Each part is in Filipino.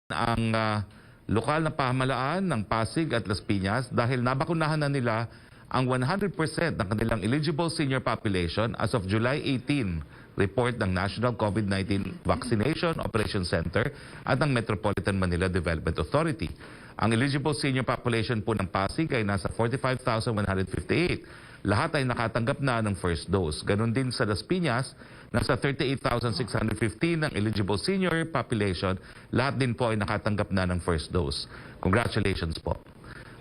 ang lokal na pamahalaan ng Pasig at Las Piñas dahil nabakunahan na nila ang 100% ng kanilang eligible senior population as of July 18, report ng National COVID-19 Vaccination Operation Center at ng Metropolitan Manila Development Authority. Ang eligible senior population po ng Pasig ay nasa 45,158. Lahat ay nakatanggap na ng first dose. Ganon din sa Las Piñas, nasa 38,615 ng eligible senior population. Lahat din po ay nakatanggap na ng first dose. Congratulations po.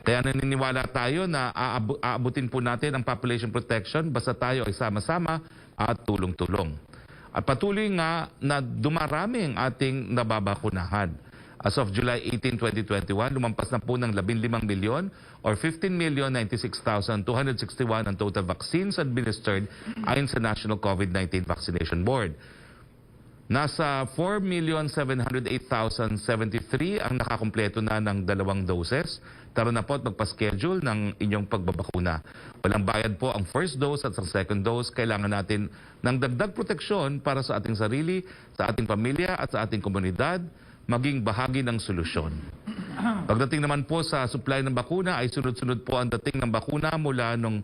Kaya naniniwala tayo na aabutin po natin ang population protection basta tayo ay sama-sama at tulong-tulong. At patuloy nga na dumarami ang ating nababakunahan. As of July 18, 2021, lumampas na po ng 15 milyon or 15,096,261 ang total vaccines administered ayon sa National COVID-19 Vaccination Board. Nasa 4,708,073 ang nakakumpleto na ng 2 doses. Tara na po at magpa-schedule ng inyong pagbabakuna. Walang bayad po ang first dose at sa second dose. Kailangan natin ng dagdag proteksyon para sa ating sarili, sa ating pamilya at sa ating komunidad, maging bahagi ng solusyon. Pagdating naman po sa supply ng bakuna ay sunod-sunod po ang dating ng bakuna mula nung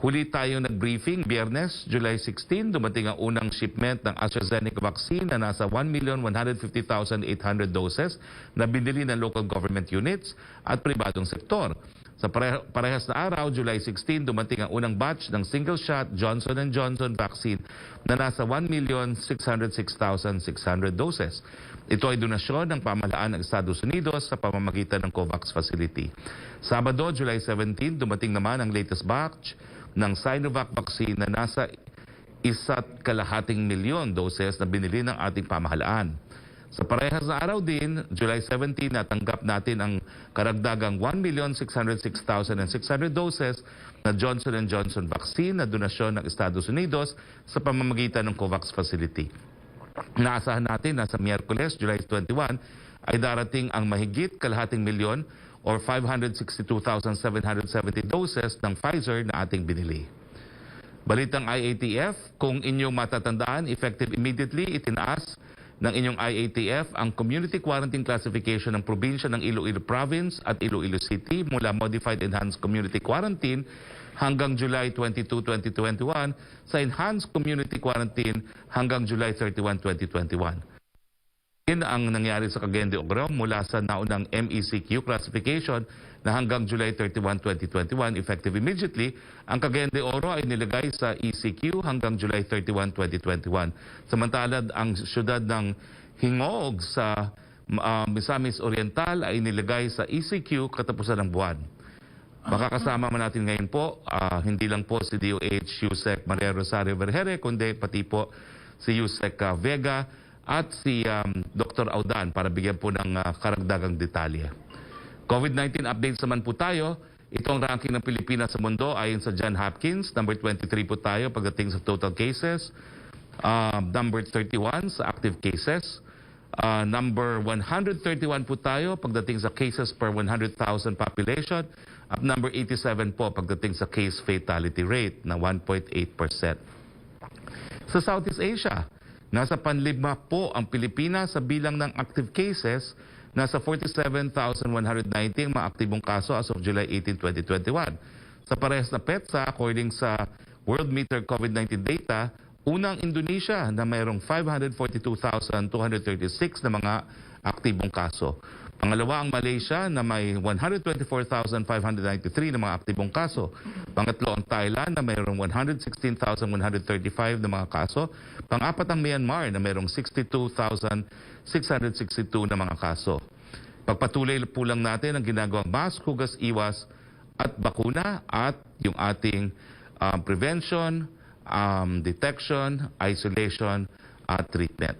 huli tayo nag-briefing, Biyernes, July 16, dumating ang unang shipment ng AstraZeneca vaccine na nasa 1,150,800 doses na binili ng local government units at pribadong sektor. Sa parehas na araw, July 16, dumating ang unang batch ng single-shot Johnson & Johnson vaccine na nasa 1,066,600 doses. Ito ay donasyon ng pamahalaan ng Estados Unidos sa pamamagitan ng COVAX facility. Sabado, July 17, dumating naman ang latest batch ng Sinovac vaccine na nasa 1,2 milyon doses na binili ng ating pamahalaan. Sa parehas na araw din, July 17, natanggap natin ang karagdagang 1,606,600 doses na Johnson & Johnson vaccine na donasyon ng Estados Unidos sa pamamagitan ng COVAX facility. Naasahan natin na sa Miyerkules, July 21, ay darating ang mahigit 1/2 milyon or 562,770 doses ng Pfizer na ating binili. Balitang IATF, kung inyong matatandaan, effective immediately, itinaas ng inyong IATF ang community quarantine classification ng probinsya ng Iloilo Province at Iloilo City mula Modified Enhanced Community Quarantine hanggang July 22, 2021 sa Enhanced Community Quarantine hanggang July 31, 2021. Yan ang nangyari sa Cagayan de Oro mula sa naunang MECQ classification na hanggang July 31, 2021 effective immediately. Ang Cagayan de Oro ay nilagay sa ECQ hanggang July 31, 2021. Samantala ang syudad ng Hingog sa Misamis Oriental ay nilagay sa ECQ katapusan ng buwan. Makakasama man natin ngayon po, hindi lang po si DOH Yusek Maria Rosario Vergere, kundi pati po si Yusek Vega at si Dr. Audan para bigyan po ng karagdagang detalye. COVID-19 updates naman po tayo. Ito ang ranking ng Pilipinas sa mundo ayon sa John Hopkins. Number 23 po tayo pagdating sa total cases. Number 31 sa active cases. Number 131 po tayo pagdating sa cases per 100,000 population. At number 87 po pagdating sa case fatality rate na 1.8%. Sa Southeast Asia, nasa panlima po ang Pilipinas sa bilang ng active cases. Nasa 47,190 ang mga aktibong kaso as of July 18, 2021. Sa parehas na petsa, according sa World Meter COVID-19 data, unang Indonesia na mayroong 542,236 na mga aktibong kaso. Pangalawa ang Malaysia na may 124,593 na mga aktibong kaso. Pangatlo ang Thailand na mayroong 116,135 na mga kaso. Pang-apat ang Myanmar na mayroong 62,662 na mga kaso. Pagpatuloy po lang natin ang ginagawang mask, hugas, iwas at bakuna at yung ating prevention, detection, isolation at treatment.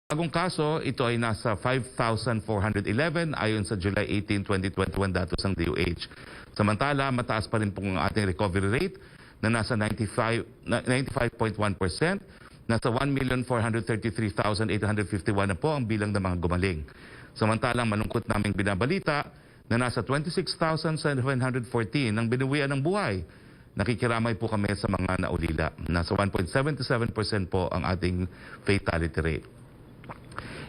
Bagong kaso, ito ay nasa 5,411 ayon sa July 18, 2021 datos ng DOH. Samantala, mataas pa rin po ang ating recovery rate na nasa 95.1%. Nasa 1,433,851 na po ang bilang ng mga gumaling. Samantalang malungkot naming binabalita na nasa 26,714 ang binuwian ng buhay. Nakikiramay po kami sa mga naulila. Nasa 1.77% po ang ating fatality rate.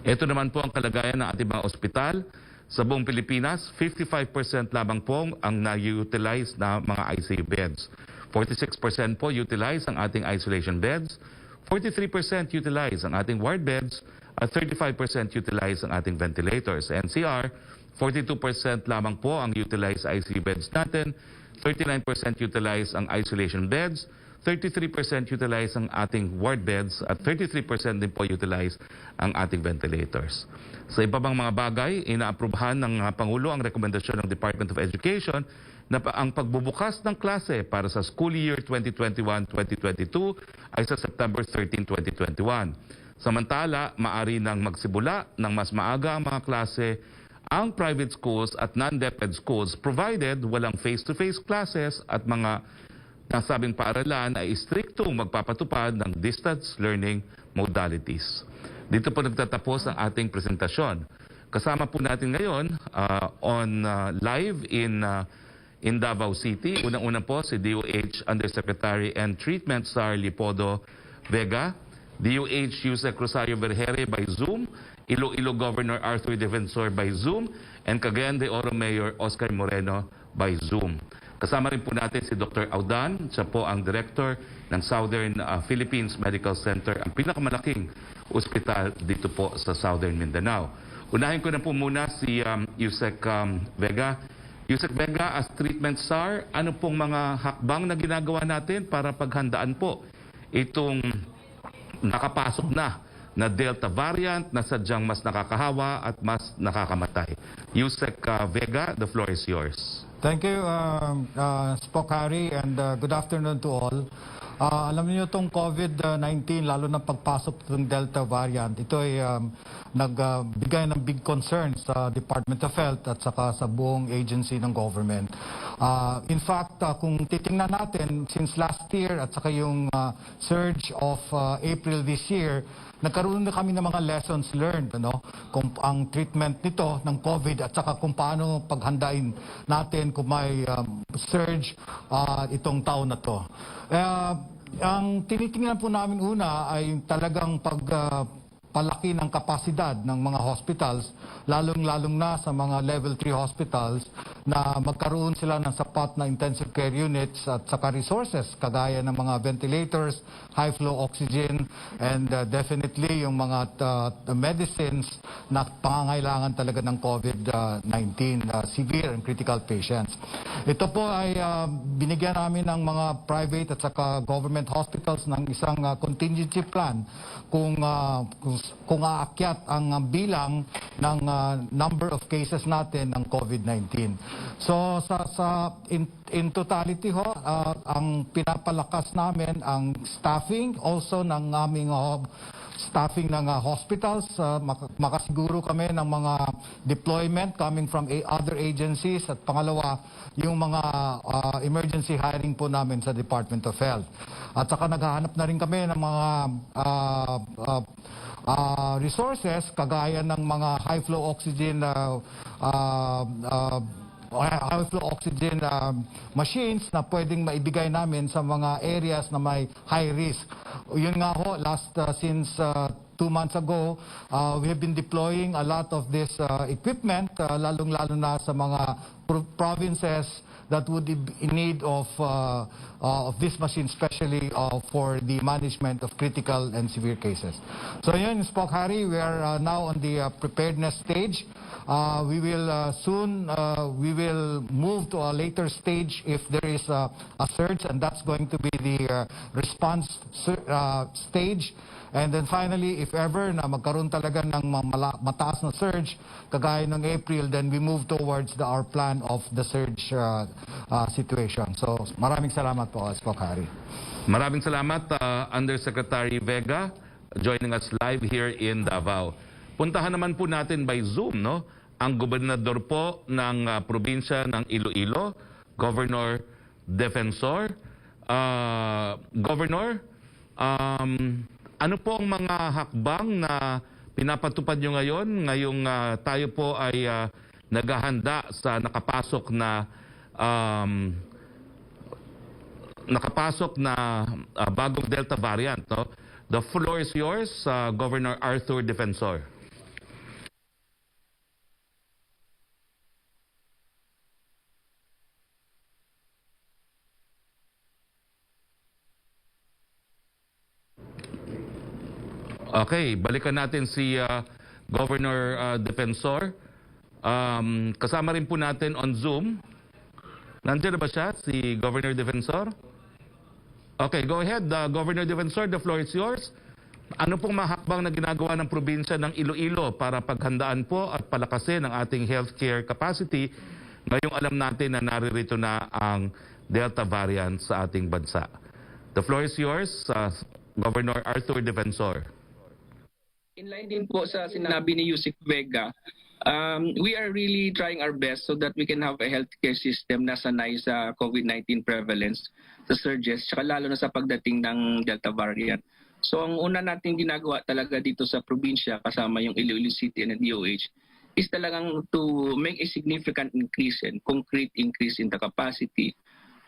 Ito naman po ang kalagayan ng ating mga ospital. Sa buong Pilipinas, 55% lamang po ang na-utilize na mga ICU beds. 46% po utilize ang ating isolation beds, 43% utilize ang ating ward beds, at 35% utilize ang ating ventilators. NCR, 42% lamang po ang utilize ICU beds natin, 39% utilize ang isolation beds, 33% utilize ang ating ward beds, at 33% din po utilize ang ating ventilators. Sa iba pang mga bagay, inaaprubahan ng Pangulo ang rekomendasyon ng Department of Education na ang pagbubukas ng klase para sa school year 2021-2022 ay sa September 13, 2021. Samantala, maaari nang magsimula ng mas maaga ang mga klase ang private schools at non-DepEd schools provided walang face-to-face classes at mga nasabing paaralan ay striktong magpapatupad ng distance learning modalities. Dito po nagtatapos ang ating presentasyon. Kasama po natin ngayon live in Davao City. Unang-una po si DOH Undersecretary and Treatment Sar Lipodo Vega, DOH Yusek Rosario Vergere by Zoom, Iloilo Governor Arthur Defensor by Zoom, and Cagayan de Oro Mayor Oscar Moreno by Zoom. Kasama rin po natin si Dr. Audan, siya po ang Director ng Southern Philippines Medical Center, ang pinakamalaking ospital dito po sa Southern Mindanao. Unahin ko na po muna si Yusek Vega. Yusek Vega, as treatment SAR, ano pong mga hakbang na ginagawa natin para paghandaan po itong nakapasok na Delta variant na sadyang mas nakakahawa at mas nakakamatay? Yusek Vega, the floor is yours. Thank you, Spokesperson, and good afternoon to all. Alam niyo itong COVID-19, lalo na pagpasok ng Delta variant, ito ay nagbigay ng big concern sa Department of Health at saka sa buong agency ng government. In fact, kung titingnan natin, since last year at saka yung surge of April this year, nagkaroon na kami ng mga lessons learned, kung ang treatment nito ng COVID at saka kung paano paghandain natin kung may surge itong taon na to. Ang tinitingnan po namin una ay talagang palaki ng kapasidad ng mga hospitals, lalong-lalong na sa mga level 3 hospitals, na magkaroon sila ng sapat na intensive care units at saka resources kagaya ng mga ventilators, high flow oxygen, and definitely yung mga medicines na pangangailangan talaga ng COVID-19 severe and critical patients. Ito po ay binigyan namin ng mga private at saka government hospitals ng isang contingency plan kung aakyat ang bilang ng number of cases natin ng COVID-19. So in totality ang pinapalakas namin ang staffing also ng aming staffing ng hospitals. Makasiguro kami ng mga deployment coming from other agencies, at pangalawa yung mga emergency hiring po namin sa Department of Health. At saka naghahanap na rin kami ng mga resources kagaya ng mga high flow oxygen machines na pwedeng maibigay namin sa mga areas na may high risk. Yun nga since 2 months ago, we have been deploying a lot of this equipment, lalong-lalo na sa mga provinces that would be in need of this machine, especially for the management of critical and severe cases. So yun, Spokesperson, we are now on the preparedness stage. We will soon move to a later stage if there is a surge, and that's going to be the response stage. And then finally, if ever na magkaroon talaga ng mataas na surge, kagaya ng April, then we move towards our plan of the surge situation. So maraming salamat po, Spokesperson. Maraming salamat, Undersecretary Vega, joining us live here in Davao. Puntahan naman po natin by Zoom, ang gobernador po ng probinsya ng Iloilo, Governor Defensor. Governor, ano po ang mga hakbang na pinapatupad nyo ngayon? Ngayong tayo po ay naghahanda sa nakapasok na bagong Delta variant. The floor is yours, Governor Arthur Defensor. Okay, balikan natin si Governor Defensor. Kasama rin po natin on Zoom. Nandiyan na ba siya, si Governor Defensor? Okay, go ahead, Governor Defensor, the floor is yours. Ano pong mahakbang na ginagawa ng probinsya ng Iloilo para paghandaan po at palakasin ang ating healthcare capacity ngayong alam natin na naririto na ang Delta variant sa ating bansa? The floor is yours, Governor Arthur Defensor. In line din po sa sinabi ni Yusik Vega, we are really trying our best so that we can have a healthcare system na sanay sa COVID-19 prevalence, sa surges, saka lalo na sa pagdating ng Delta variant. So ang una natin ginagawa talaga dito sa probinsya kasama yung Iloilo City and DOH is talagang to make a significant increase and concrete increase in the capacity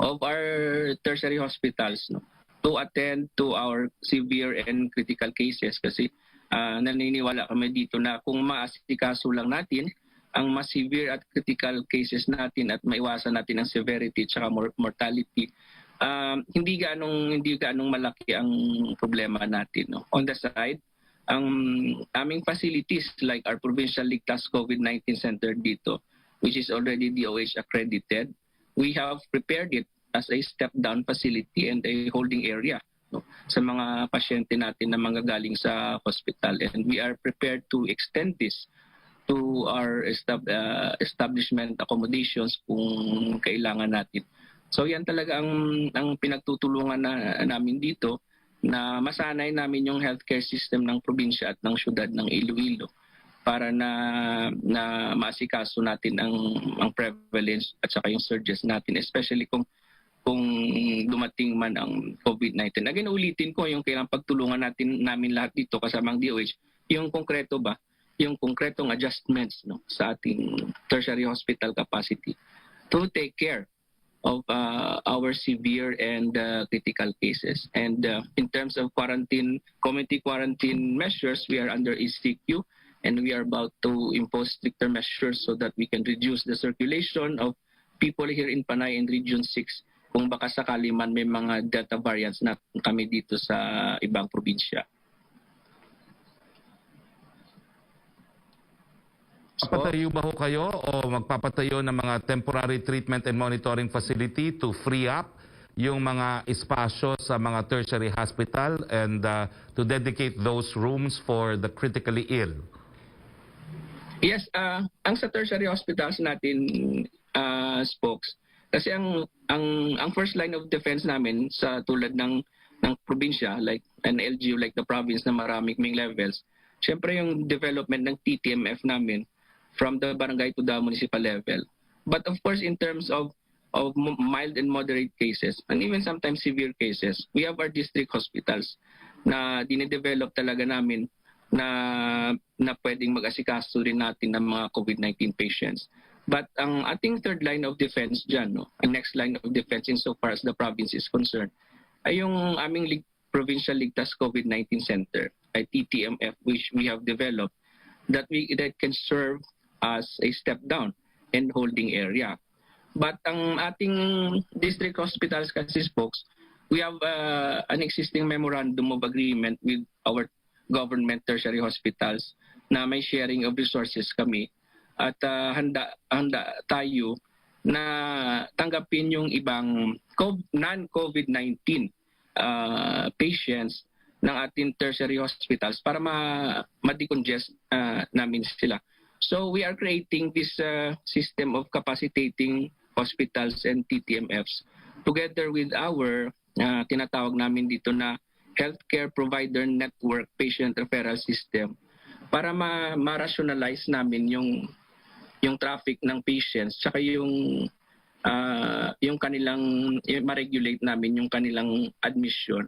of our tertiary hospitals, no, to attend to our severe and critical cases kasi naniniwala kami dito na kung maasikaso lang natin ang mas severe at critical cases natin at maiwasan natin ang severity at mortality, hindi ganong malaki ang problema natin, no? On the side, ang aming facilities like our provincial ligtas COVID-19 center dito, which is already DOH accredited, we have prepared it as a step-down facility and a holding area, no, sa mga pasyente natin na manggagaling sa hospital. And we are prepared to extend this to our establishment accommodations kung kailangan natin. So yan talaga ang pinagtutulungan namin dito na masanay namin yung healthcare system ng probinsya at ng syudad ng Iloilo para na maasikaso natin ang prevalence at saka yung surges natin, especially kung dumating man ang COVID-19. Again, ulitin ko yung kailangang pagtulungan namin lahat dito kasamang DOH, yung konkreto ba, yung konkretong adjustments, no, sa ating tertiary hospital capacity to take care of our severe and critical cases. And in terms of community quarantine measures, we are under ECQ and we are about to impose stricter measures so that we can reduce the circulation of people here in Panay and Region 6 kung baka sakali man may mga Delta variants na kami dito sa ibang probinsya. Papatayo ba ho kayo o magpapatayo ng mga temporary treatment and monitoring facility to free up yung mga espasyo sa mga tertiary hospital and to dedicate those rooms for the critically ill? Yes, ang sa tertiary hospitals natin, spokes, kasi ang first line of defense namin sa tulad ng probinsya like an LGU like the province na maraming levels, syempre yung development ng TTMF namin from the barangay to the municipal level. But of course, in terms of mild and moderate cases, and even sometimes severe cases, we have our district hospitals na dinedevelop talaga namin na pwedeng mag-asikaso rin natin ng mga COVID-19 patients. But ang ating third line of defense dyan, no, ang next line of defense insofar as the province is concerned, ay yung aming Provincial Ligtas COVID-19 Center, ay TTMF, which we have developed, that can serve as a step down and holding area. But ang ating district hospitals kasi, folks, we have an existing memorandum of agreement with our government tertiary hospitals na may sharing of resources kami at handa tayo na tanggapin yung ibang non-COVID-19 patients ng ating tertiary hospitals para ma-decongest namin sila. So we are creating this system of capacitating hospitals and TTMFs together with our tinatawag namin dito na healthcare provider network patient referral system para ma-rationalize namin yung traffic ng patients tsaka yung kanilang ma-regulate namin yung kanilang admission.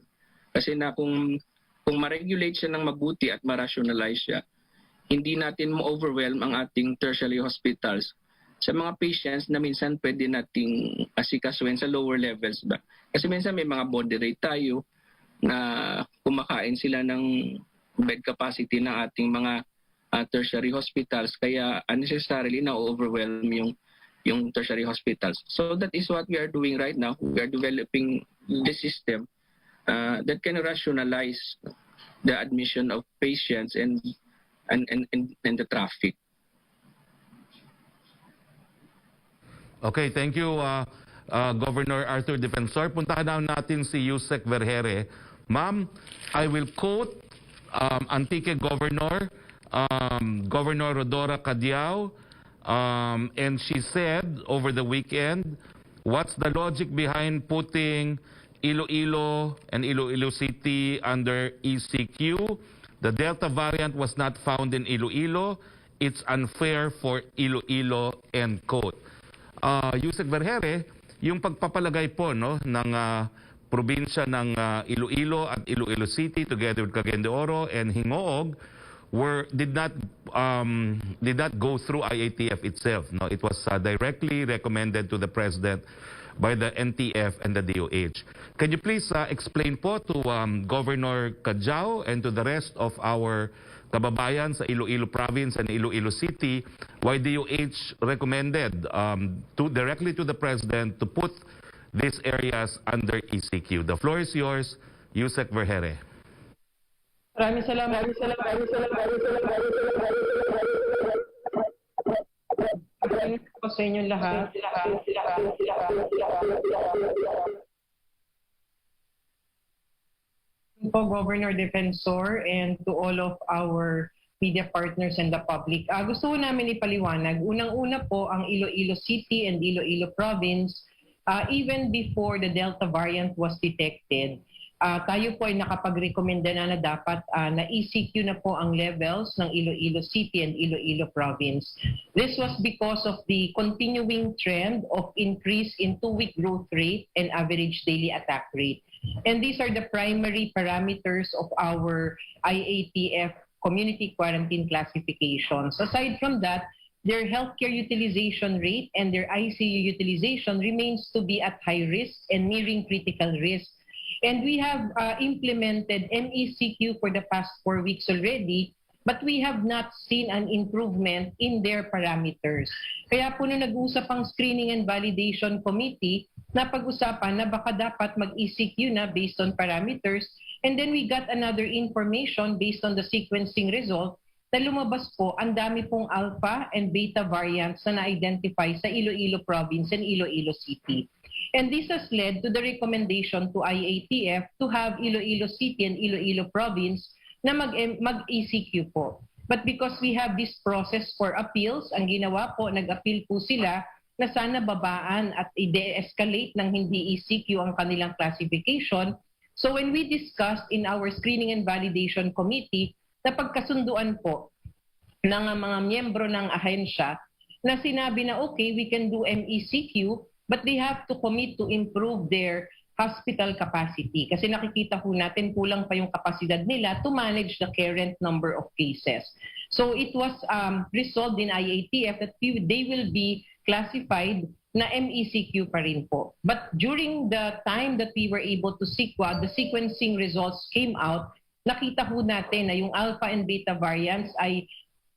Kasi na kung ma-regulate siya ng mabuti at ma-rationalize siya, hindi natin ma-overwhelm ang ating tertiary hospitals sa mga patients na minsan pwede nating asikasuhin sa lower levels ba. Kasi minsan may mga moderate tayo na kumakain sila ng bed capacity ng ating mga tertiary hospitals kaya unnecessarily na-overwhelm yung tertiary hospitals. So that is what we are doing right now. We are developing the system that can rationalize the admission of patients and the traffic. Okay, thank you, Governor Arthur Defensor. Puntahan na natin si Yusek Vergere. Ma'am, I will quote Antique Governor, Governor Rodora Cadiao, and she said over the weekend, what's the logic behind putting Iloilo and Iloilo City under ECQ? The Delta variant was not found in Iloilo. It's unfair for Iloilo, end quote. Yusek Vergere, yung pagpapalagay po no, ng probinsya ng Iloilo at Iloilo City together with Cagayan de Oro and Hingoog did not go through IATF itself. No, it was directly recommended to the President by the NTF and the DOH. Can you please explain po to Governor Cadiao and to the rest of our kababayan sa Iloilo Province and Iloilo City why DOH recommended directly to the President to put these areas under ECQ? The floor is yours, Yusek Vergere. Maraming salamat. Po sa inyong lahat. Po, Governor Defensor, and to all of our media partners and the public. Gusto ko namin ipaliwanag. Unang-una po ang Iloilo City and Iloilo Province, even before the Delta variant was detected, tayo po ay nakapag-recommenda na dapat na ECQ na po ang levels ng Iloilo City and Iloilo Province. This was because of the continuing trend of increase in 2-week growth rate and average daily attack rate. And these are the primary parameters of our IATF community quarantine classifications. Aside from that, their healthcare utilization rate and their ICU utilization remains to be at high risk and nearing critical risk. And we have implemented MECQ for the past 4 weeks already, but we have not seen an improvement in their parameters. Kaya po nung nag-usap ang Screening and Validation Committee, napag-usapan na baka dapat mag-ECQ na based on parameters, and then we got another information based on the sequencing result na lumabas po ang dami pong alpha and beta variants na na-identify sa Iloilo Province and Iloilo City. And this has led to the recommendation to IATF to have Iloilo City and Iloilo Province na mag-ECQ po. But because we have this process for appeals, ang ginawa po, nag-appeal po sila na sana babaan at i-de-escalate ng hindi ECQ ang kanilang classification. So when we discussed in our Screening and Validation Committee, napagkasunduan po ng mga miyembro ng ahensya na sinabi na okay, we can do MECQ, but they have to commit to improve their hospital capacity. Kasi nakikita po natin kulang pa yung kapasidad nila to manage the current number of cases. So it was resolved in IATF that they will be classified na MECQ pa rin po. But during the time that we were able to sequence, the sequencing results came out, nakita po natin na yung alpha and beta variants ay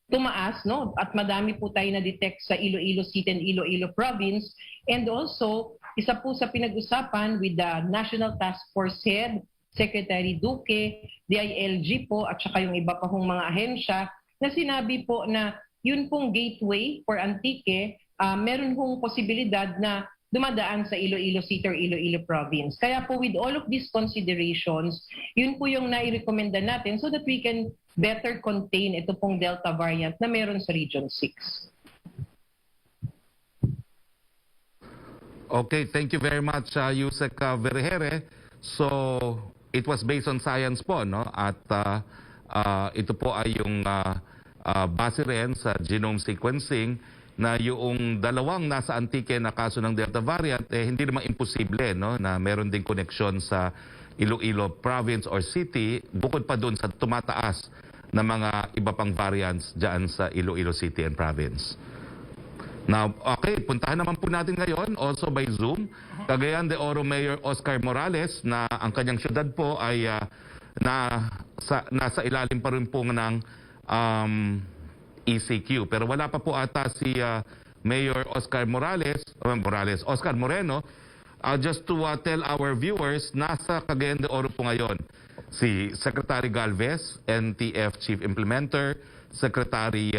tumaas, no? At madami po tayo na-detect sa Iloilo City and Iloilo Province. And also, isa po sa pinag-usapan with the National Task Force Head, Secretary Duque, DILG po, at saka yung iba pa pong mga ahensya, na sinabi po na yun pong gateway for Antique, meron pong posibilidad na dumadaan sa Iloilo City or Iloilo Province. Kaya po with all of these considerations, yun po yung nai-recommenda natin so that we can better contain ito pong Delta variant na meron sa Region 6. Okay, thank you very much, Yusek Vergere. So, it was based on science po, no? At ito po ay yung base rin sa genome sequencing na yung dalawang nasa Antique na kaso ng Delta variant, hindi naman imposible, no? Na meron ding koneksyon sa Iloilo Province or City, bukod pa dun sa tumataas na mga iba pang variants dyan sa Iloilo City and Province. Now, okay, puntahan naman po natin ngayon, also by Zoom, Cagayan de Oro Mayor Oscar Morales na ang kanyang syudad po ay nasa ilalim pa rin po ng ECQ. Pero wala pa po ata si Mayor Oscar Oscar Moreno just to tell our viewers, nasa Cagayan de Oro po ngayon si Secretary Galvez, NTF Chief Implementer, Secretary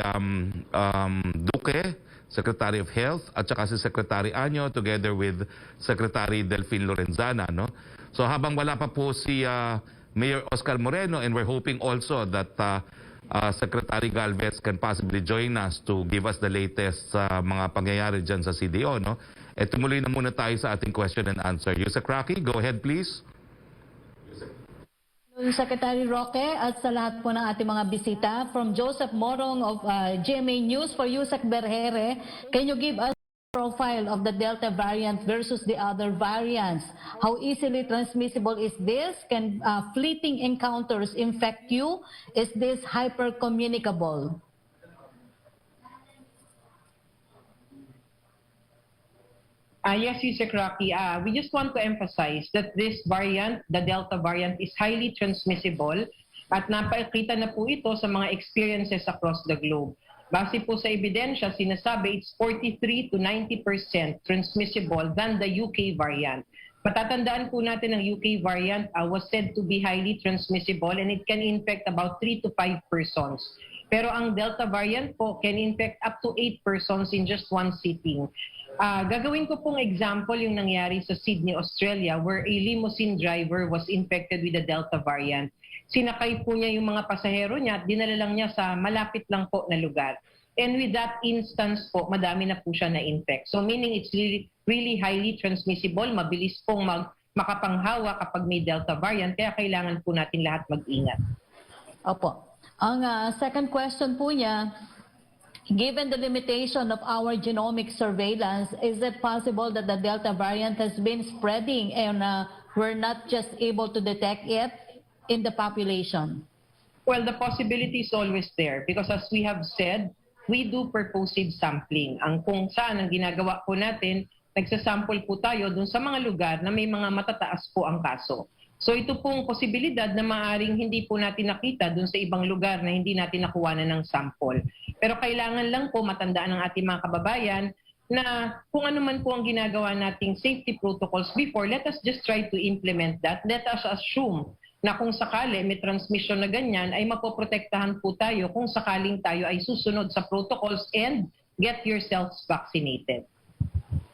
Duque, Secretary of Health, at saka si Secretary Anyo together with Secretary Delfin Lorenzana. No? So habang wala pa po si Mayor Oscar Moreno, and we're hoping also that Secretary Galvez can possibly join us to give us the latest mga pangyayari dyan sa CDO. No? Tumuloy na muna tayo sa ating question and answer. Yusek Roque, go ahead please. Secretary Roque at sa lahat po ng ating mga bisita, from Joseph Morong of GMA News for Yusek Berhere, can you give us a profile of the Delta variant versus the other variants? How easily transmissible is this? Can fleeting encounters infect you? Is this hyper-communicable? Yes, Yusek Rocky. We just want to emphasize that this variant, the Delta variant, is highly transmissible at napakita na po ito sa mga experiences across the globe. Base po sa ebidensya, sinasabi it's 43 to 90% transmissible than the UK variant. Matatandaan po natin ang UK variant was said to be highly transmissible and it can infect about 3 to 5 persons. Pero ang Delta variant po can infect up to 8 persons in just one sitting. Gagawin ko pong example yung nangyari sa Sydney, Australia, where a limousine driver was infected with the Delta variant. Sinakay po niya yung mga pasahero niya at dinala lang niya sa malapit lang po na lugar. And with that instance po, madami na po siya na-infect. So meaning it's really highly transmissible, mabilis pong makapanghawa kapag may Delta variant, kaya kailangan po natin lahat mag-ingat. Opo. Ang second question po niya, given the limitation of our genomic surveillance, is it possible that the Delta variant has been spreading and we're not just able to detect it in the population? Well, the possibility is always there because as we have said, we do purposive sampling. Ang kung saan ang ginagawa po natin, nagsasample po tayo dun sa mga lugar na may mga matataas po ang kaso. So ito pong posibilidad na maaring hindi po natin nakita dun sa ibang lugar na hindi natin nakuha na ng sample. Pero kailangan lang po matandaan ng ating mga kababayan na kung ano man po ang ginagawa nating safety protocols before, let us just try to implement that. Let us assume na kung sakali may transmission na ganyan, ay mapoprotektahan po tayo kung sakaling tayo ay susunod sa protocols and get yourselves vaccinated.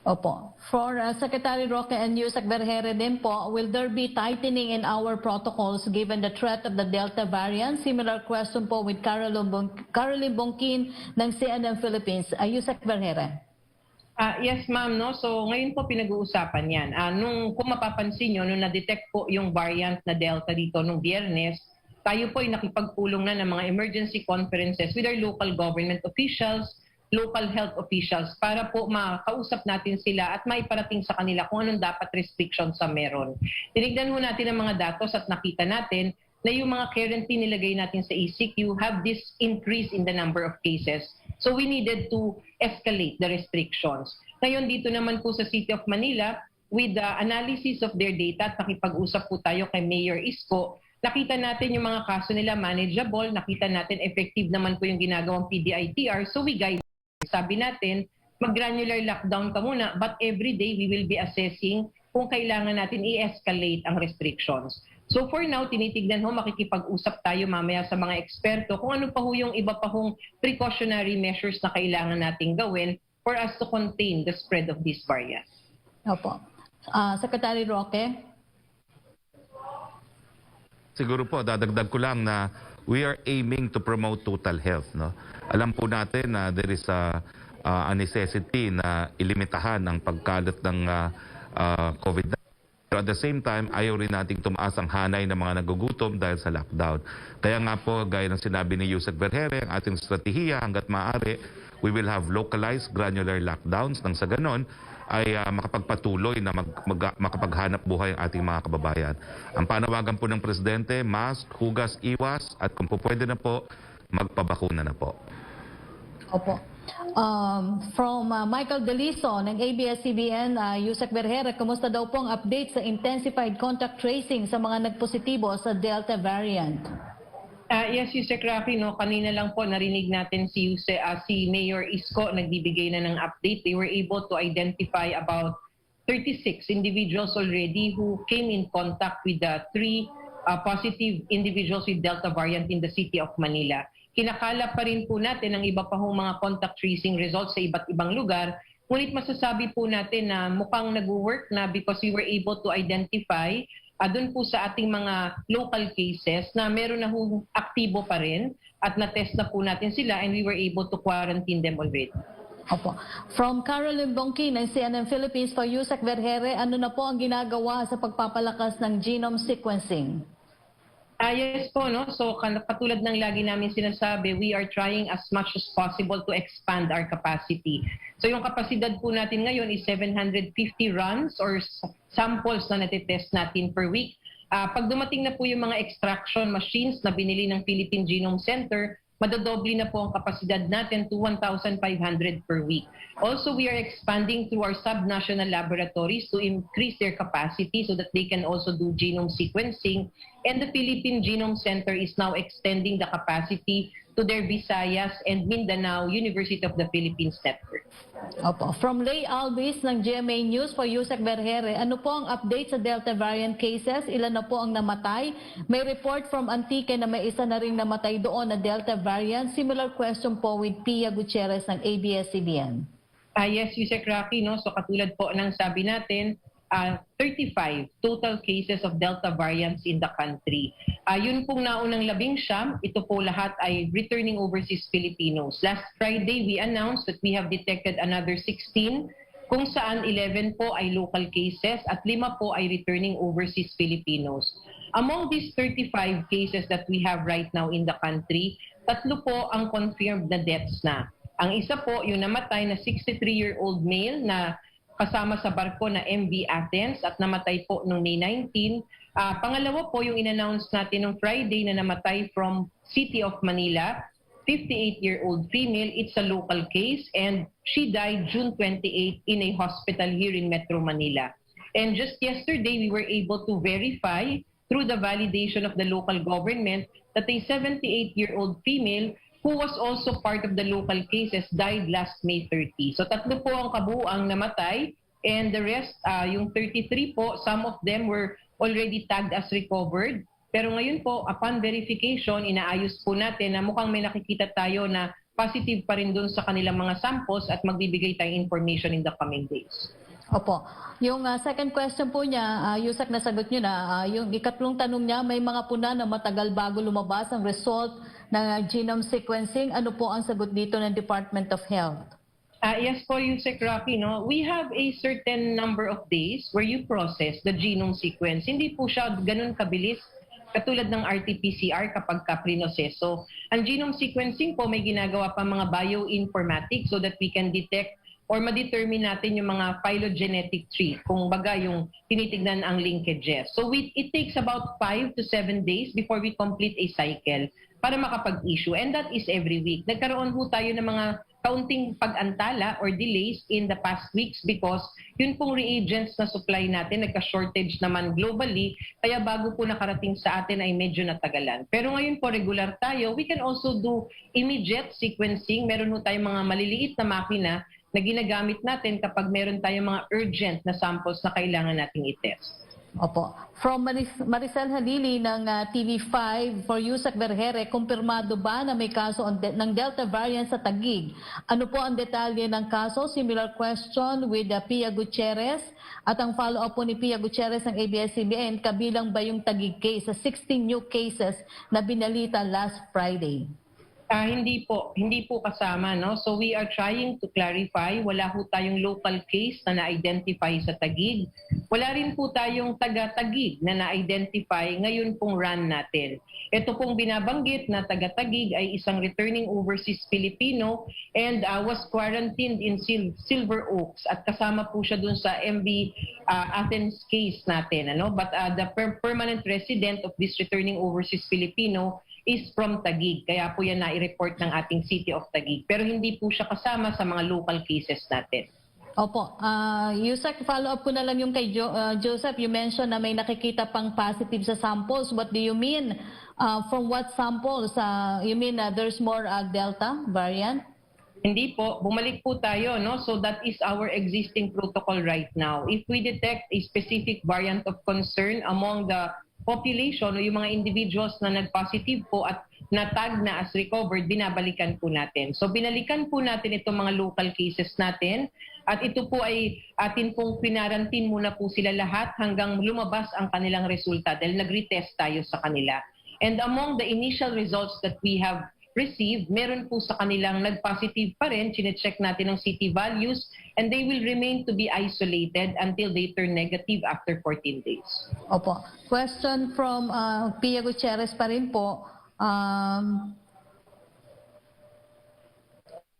Opo. For Secretary Roque and Yusek Berhere din po, will there be tightening in our protocols given the threat of the Delta variant? Similar question po with Caroline Bongkin ng CNN Philippines. Yusek Berhere. Yes, ma'am. No? So ngayon po pinag-uusapan yan. Kung mapapansin nyo, nung na-detect po yung variant na Delta dito nung Biyernes, tayo po ay nakipagpulong na ng mga emergency conferences with our local government officials, local health officials para po makausap natin sila at maiparating sa kanila kung anong dapat restrictions sa meron. Tinignan ho natin ang mga datos at nakita natin na yung mga currently nilagay natin sa ECQ have this increase in the number of cases. So we needed to escalate the restrictions. Ngayon dito naman po sa City of Manila, with the analysis of their data at nakipag-usap po tayo kay Mayor Isko, nakita natin yung mga kaso nila manageable, nakita natin effective naman po yung ginagawang PDITR, so we guide. Sabi natin, mag-granular lockdown ka muna, but every day we will be assessing kung kailangan natin i-escalate ang restrictions. So for now, tinitignan ho, makikipag-usap tayo mamaya sa mga eksperto kung ano pa ho yung iba pa hong precautionary measures na kailangan nating gawin for us to contain the spread of this variant. Opo. Secretary Roque? Siguro po, dadagdag ko lang na we are aiming to promote total health. No? Alam po natin na there is a necessity na ilimitahan ang pagkalat ng COVID-19. Pero at the same time, ayaw rin nating tumaas ang hanay ng mga nagugutom dahil sa lockdown. Kaya nga po, gaya ng sinabi ni Yusek Berhere, ang ating strategiya hanggat maaari, we will have localized granular lockdowns nang sa ganon ay makapagpatuloy na makapaghanap buhay ang ating mga kababayan. Ang panawagan po ng Presidente, mask, hugas, iwas, at kung po pwede na po, magpabakuna na po. Opo. From Michael Deliso ng ABS-CBN, Yusek Berhere, kumusta daw pong update sa intensified contact tracing sa mga nagpositibo sa Delta variant? Yes, Yusek Rafi, no, kanina lang po narinig natin si Mayor Isko nagbibigay na ng update. They were able to identify about 36 individuals already who came in contact with the 3 positive individuals with Delta variant in the city of Manila. Kinakala pa rin po natin ang iba pa hong mga contact tracing results sa iba't ibang lugar. Ngunit masasabi po natin na mukhang nag-work na because we were able to identify doon po sa ating mga local cases na meron na hong aktibo pa rin at na-test na po natin sila and we were able to quarantine them already. Opo. From Caroline Bongki ng CNN Philippines for Yusek Vergere, ano na po ang ginagawa sa pagpapalakas ng genome sequencing? Yes po, no? So katulad ng lagi namin sinasabi, we are trying as much as possible to expand our capacity. So yung kapasidad po natin ngayon is 750 runs or samples na natitest natin per week. Pag dumating na po yung mga extraction machines na binili ng Philippine Genome Center, madodoble na po ang kapasidad natin to 1,500 per week. Also, we are expanding through our sub-national laboratories to increase their capacity so that they can also do genome sequencing. And the Philippine Genome Center is now extending the capacity to their Visayas and Mindanao University of the Philippines network. Opo. From Ray Alvis ng GMA News for Yusek Vergere, ano po ang update sa Delta variant cases? Ilan na po ang namatay? May report from Antique na may isa na ring namatay doon na Delta variant. Similar question po with Pia Gutierrez ng ABS-CBN. Yes, Yusek Roque, no? So katulad po ng sabi natin, 35 total cases of Delta variants in the country. Yun pong naunang 19, ito po lahat ay returning overseas Filipinos. Last Friday, we announced that we have detected another 16, kung saan 11 po ay local cases at 5 po ay returning overseas Filipinos. Among these 35 cases that we have right now in the country, 3 po ang confirmed na deaths na. Ang isa po, yung namatay na 63-year-old male na kasama sa barko na MV Athens at namatay po noong May 19. Pangalawa po yung in-announce natin noong Friday na namatay from City of Manila, 58-year-old female. It's a local case and she died June 28 in a hospital here in Metro Manila. And just yesterday, we were able to verify through the validation of the local government that a 78-year-old female who was also part of the local cases died last May 30. So 3 po ang kabuuang namatay and the rest, yung 33 po, some of them were already tagged as recovered. Pero ngayon po, upon verification, inaayos po natin na mukhang may nakikita tayo na positive pa rin dun sa kanilang mga samples at magbibigay tayong information in the coming days. Opo. Yung second question po niya, Yusek, nasagot niyo na. Yung ikatlong tanong niya, may mga puna na matagal bago lumabas ang result ng genome sequencing. Ano po ang sagot dito ng Department of Health? Yes po, Yusek Roque, no? We have a certain number of days where you process the genome sequence. Hindi po siya ganun kabilis katulad ng RT-PCR kapag ka-prinoseso. Ang genome sequencing po may ginagawa pa mga bioinformatics so that we can detect or ma-determine natin yung mga phylogenetic tree, kung baga yung tinitignan ang linkages. So it takes about 5 to 7 days before we complete a cycle para makapag-issue. And that is every week. Nagkaroon po tayo ng mga kaunting pag-antala or delays in the past weeks because yun pong reagents na supply natin, nagka-shortage naman globally, kaya bago po nakarating sa atin ay medyo natagalan. Pero ngayon po regular tayo, we can also do immediate sequencing. Meron po tayong mga maliliit na makina na ginagamit natin kapag meron tayong mga urgent na samples na kailangan nating i-test. Opo. From Maricel Halili ng TV5 for Yusek Vergere, kumpirmado ba na may kaso ng Delta variant sa Taguig? Ano po ang detalye ng kaso? Similar question with Pia Gutierrez. At ang follow-up po ni Pia Gutierrez ng ABS-CBN, kabilang ba yung Taguig case sa 16 new cases na binalita last Friday? Hindi po kasama, no? So we are trying to clarify, wala po tayong local case na na-identify sa Taguig. Wala rin po tayong taga-Taguig na na-identify ngayon pong run natin. Ito pong binabanggit na taga-Taguig ay isang returning overseas Filipino and was quarantined in Silver Oaks at kasama po siya dun sa MV Athens case natin, ano? But the permanent resident of this returning overseas Filipino is from Taguig. Kaya po yan na-report ng ating City of Taguig. Pero hindi po siya kasama sa mga local cases natin. Opo. Yusek, follow-up ko na lang yung kay Joseph. You mentioned na may nakikita pang positive sa samples. What do you mean? From what samples? You mean there's more Delta variant? Hindi po, bumalik po tayo, no? So that is our existing protocol right now. If we detect a specific variant of concern among the population o yung mga individuals na nag-positive po at na-tag na as recovered, binabalikan po natin. So binalikan po natin itong mga local cases natin at ito po ay atin pong pinarantin muna po sila lahat hanggang lumabas ang kanilang resulta dahil nag-retest tayo sa kanila. And among the initial results that we have received, meron po sa kanilang nag-positive pa rin, chinecheck natin ang CT values, and they will remain to be isolated until they turn negative after 14 days. Opo. Question from Pia Gutierrez pa rin po.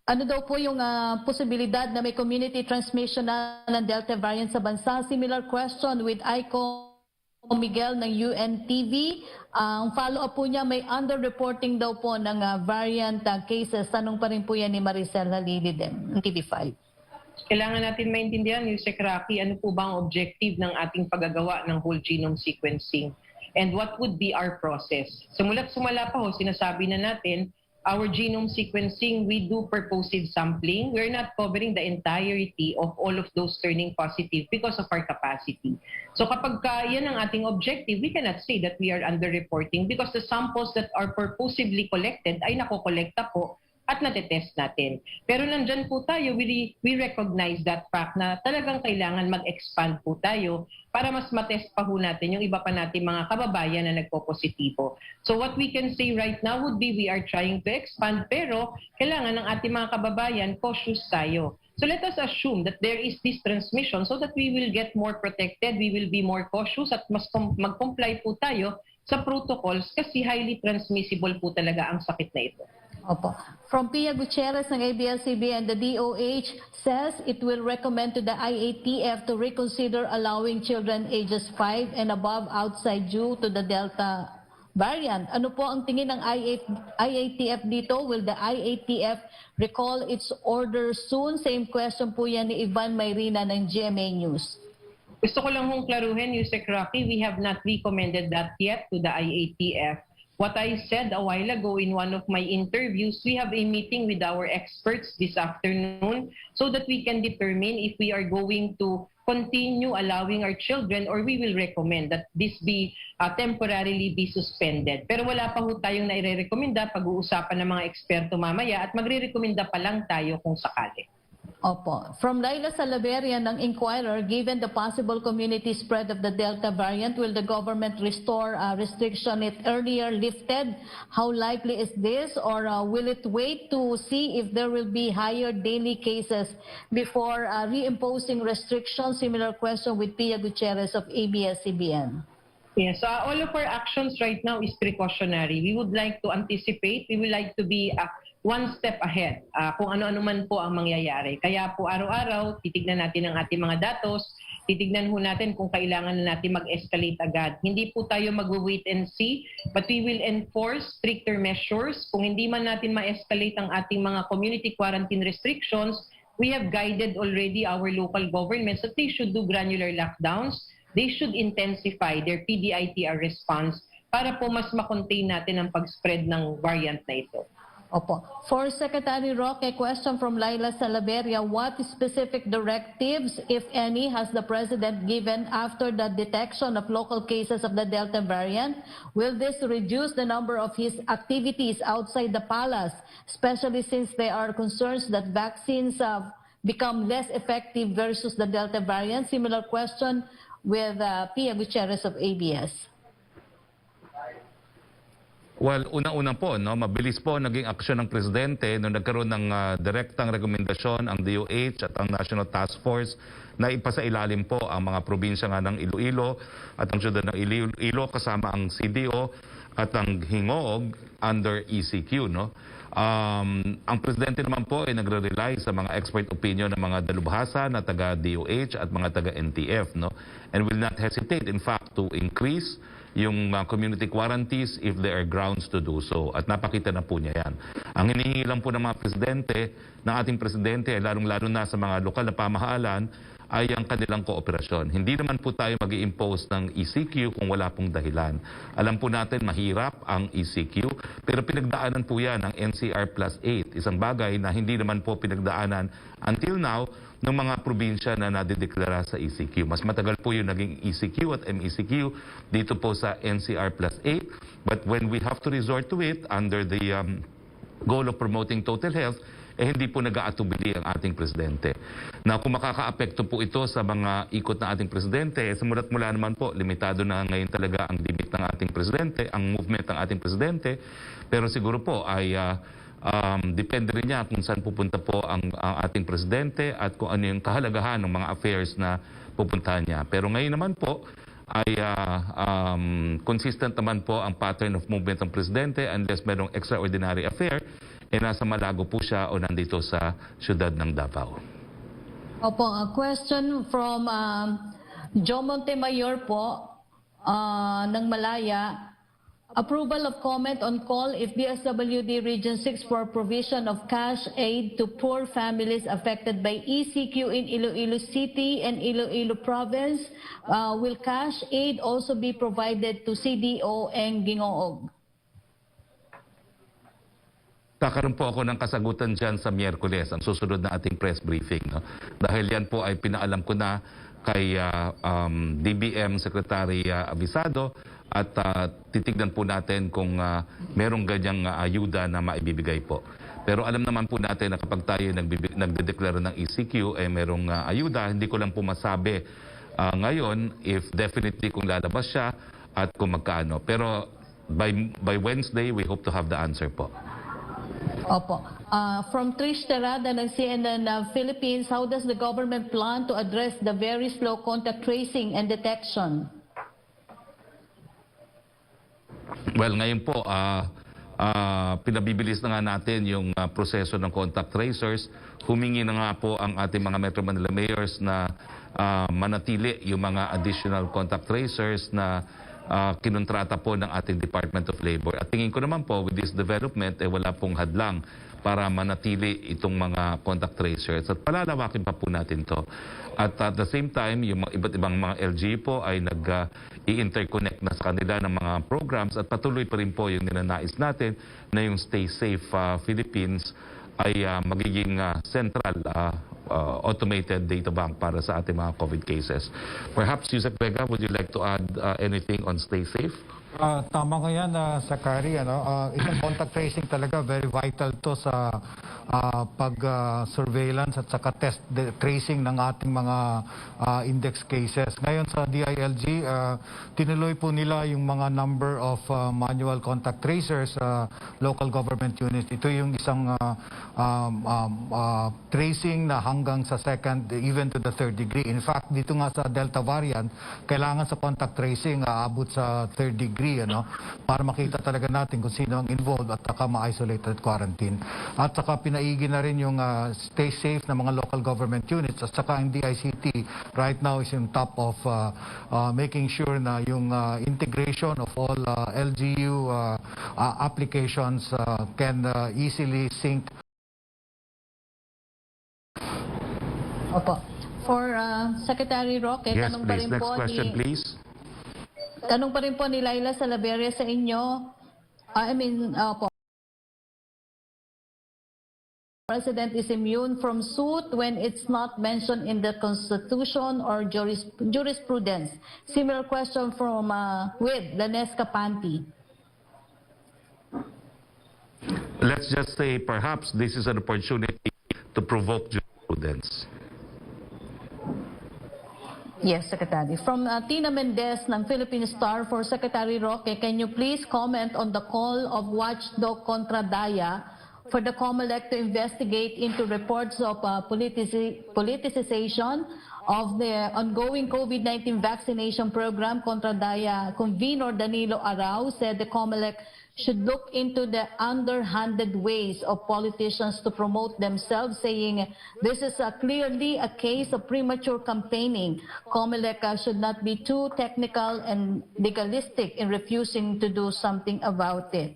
Ano daw po yung posibilidad na may community transmission na ng Delta variant sa bansa? Similar question with Aiko Miguel ng UNTV. Ang follow-up po niya, may underreporting daw po ng variant cases. Tanong pa rin po yan ni Maricel Halilidem ng TV5. Kailangan natin maintindihan, Yusek Roque, ano po ba ang objective ng ating paggagawa ng whole genome sequencing? And what would be our process? Simula't sumala pa ho, sinasabi na natin, our genome sequencing, we do purposive sampling. We're not covering the entirety of all of those turning positive because of our capacity. So kapag yan ang ating objective, we cannot say that we are underreporting because the samples that are purposively collected ay nakokolekta po at natetest natin. Pero nandyan po tayo, we recognize that fact na talagang kailangan mag-expand po tayo para mas matest pa po natin yung iba pa natin mga kababayan na nagpo-positibo. So what we can say right now would be we are trying to expand pero kailangan ng ating mga kababayan cautious tayo. So let us assume that there is this transmission so that we will get more protected, we will be more cautious at mas mag-comply po tayo sa protocols kasi highly transmissible po talaga ang sakit na ito. Opo. From Pia Gutierrez ng ABS-CBN, the DOH says it will recommend to the IATF to reconsider allowing children ages 5 and above outside due to the Delta variant. Ano po ang tingin ng IATF dito? Will the IATF recall its order soon? Same question po yan ni Ivan Mayrina ng GMA News. Gusto ko lang hong klaruhin, Yusek Roque, we have not recommended that yet to the IATF. What I said a while ago in one of my interviews, we have a meeting with our experts this afternoon so that we can determine if we are going to continue allowing our children or we will recommend that this be temporarily be suspended. Pero wala pa ho tayong nairerekomenda, pag-uusapan ng mga eksperto mamaya at magre-rekomenda pa lang tayo kung sakali. Opo. From Laila Salaveria ng Inquirer, given the possible community spread of the Delta variant, will the government restore restriction it earlier lifted? How likely is this? Or will it wait to see if there will be higher daily cases before reimposing restrictions? Similar question with Pia Gutierrez of ABS-CBN. Yes, all of our actions right now is precautionary. We would like to anticipate, we would like to be one step ahead kung ano-ano man po ang mangyayari. Kaya po araw-araw, titignan natin ang ating mga datos, titignan po natin kung kailangan na natin mag-escalate agad. Hindi po tayo mag-wait and see, but we will enforce stricter measures. Kung hindi man natin ma-escalate ang ating mga community quarantine restrictions, we have guided already our local governments that they should do granular lockdowns. They should intensify their PDITR response para po mas makontain natin ang pag-spread ng variant na ito. Opo. For Secretary Roque, a question from Laila Salaveria. What specific directives, if any, has the President given after the detection of local cases of the Delta variant? Will this reduce the number of his activities outside the palace, especially since there are concerns that vaccines have become less effective versus the Delta variant? Similar question with Pia Gutierrez of ABS. Well, una-una po, no, mabilis po naging aksyon ng Presidente nung nagkaroon ng direktang rekomendasyon ang DOH at ang National Task Force na ipasailalim po ang mga probinsya nga ng Iloilo at ang siyudad ng Iloilo kasama ang CDO at ang Hingog under ECQ. No? Ang Presidente naman po ay nagre-rely sa mga expert opinion ng mga dalubhasa na taga-DOH at mga taga-NTF. No? And will not hesitate, in fact, to increase yung community quarantines if there are grounds to do so. At napakita na po niya yan. Ang hinihingi lang po ng mga presidente, ng ating presidente, ay lalong-lalo na sa mga lokal na pamahalaan, ay ang kanilang kooperasyon. Hindi naman po tayo mag-i-impose ng ECQ kung wala pong dahilan. Alam po natin mahirap ang ECQ, pero pinagdaanan po yan ng NCR Plus 8. Isang bagay na hindi naman po pinagdaanan until now ng mga probinsya na nadideklara sa ECQ. Mas matagal po yung naging ECQ at MECQ dito po sa NCR Plus 8. But when we have to resort to it under the goal of promoting total health, hindi po nag-aatubili ang ating presidente. Na kung makakaapekto po ito sa mga ikot ng ating presidente, sa mula naman po, limitado na ngayon talaga ang limit ng ating presidente, ang movement ng ating presidente, pero siguro po ay depende rin niya kung saan pupunta po ang ating presidente at kung ano yung kahalagahan ng mga affairs na pupuntahan niya. Pero ngayon naman po, ay consistent naman po ang pattern of movement ng presidente unless merong extraordinary affair, nasa Malago po siya o nandito sa siyudad ng Davao. Opo, a question from Joe Montemayor po ng Malaya. Approval of comment on call if DSWD Region 6 for provision of cash aid to poor families affected by ECQ in Iloilo City and Iloilo Province. Will cash aid also be provided to CDO and Gingoog? Kakaroon po ako ng kasagutan dyan sa Miyerkules, ang susunod na ating press briefing. No? Dahil yan po ay pinaalam ko na kay DBM Secretary Abisado at titignan po natin kung merong ganyang ayuda na maibibigay po. Pero alam naman po natin na kapag tayo nagdedeklara ng ECQ, merong ayuda. Hindi ko lang po masabi ngayon if definitely kung lalabas siya at kung magkano. Pero by Wednesday, we hope to have the answer po. Opo. From Trish Terada ng CNN Philippines, how does the government plan to address the very slow contact tracing and detection? Well, ngayon po, pinabibilis na nga natin yung proseso ng contact tracers. Humingi na nga po ang ating mga Metro Manila mayors na manatili yung mga additional contact tracers na kinontrata po ng ating Department of Labor. At tingin ko naman po, with this development, wala pong hadlang para manatili itong mga contact tracers. At palalawakin pa po natin to. At at the same time, yung iba't ibang mga LG po ay nag-i-interconnect na sa kanila ng mga programs at patuloy pa rin po yung ninanais natin na yung Stay Safe Philippines ay magiging central automated data bank para sa ating mga COVID cases. Perhaps, Yusek Vega, would you like to add anything on Stay Safe? Tama ka yan, Sakari. Isang contact tracing talaga, very vital to sa pag-surveillance at saka tracing ng ating mga index cases. Ngayon sa DILG, tinuloy po nila yung mga number of manual contact tracers sa local government units. Ito yung isang tracing na hanggang sa second, even to the third degree. In fact, dito nga sa Delta variant, kailangan sa contact tracing aabot sa third degree, para makita talaga natin kung sino ang involved at saka ma-isolate at quarantine. At saka pinaigi na rin yung Stay Safe na mga local government units at saka ang DICT right now is in top of making sure na yung integration of all LGU applications can easily sync. Opo. For Secretary Roque, Yes, tanong pa please. rin Next po question, please. Tanong pa rin po ni Laila Salaveria sa inyo. President is immune from suit when it's not mentioned in the Constitution or jurisprudence. Similar question from with Lanesca Panti. Let's just say perhaps this is an opportunity to provoke jurisprudence. Yes, Secretary. From Tina Mendez ng Philippine Star for Secretary Roque, can you please comment on the call of Watchdog Contra Daya for the COMELEC to investigate into reports of politicization of the ongoing COVID-19 vaccination program? Contra Daya convenor Danilo Arau said the COMELEC should look into the underhanded ways of politicians to promote themselves, saying this is clearly a case of premature campaigning. COMELEC should not be too technical and legalistic in refusing to do something about it.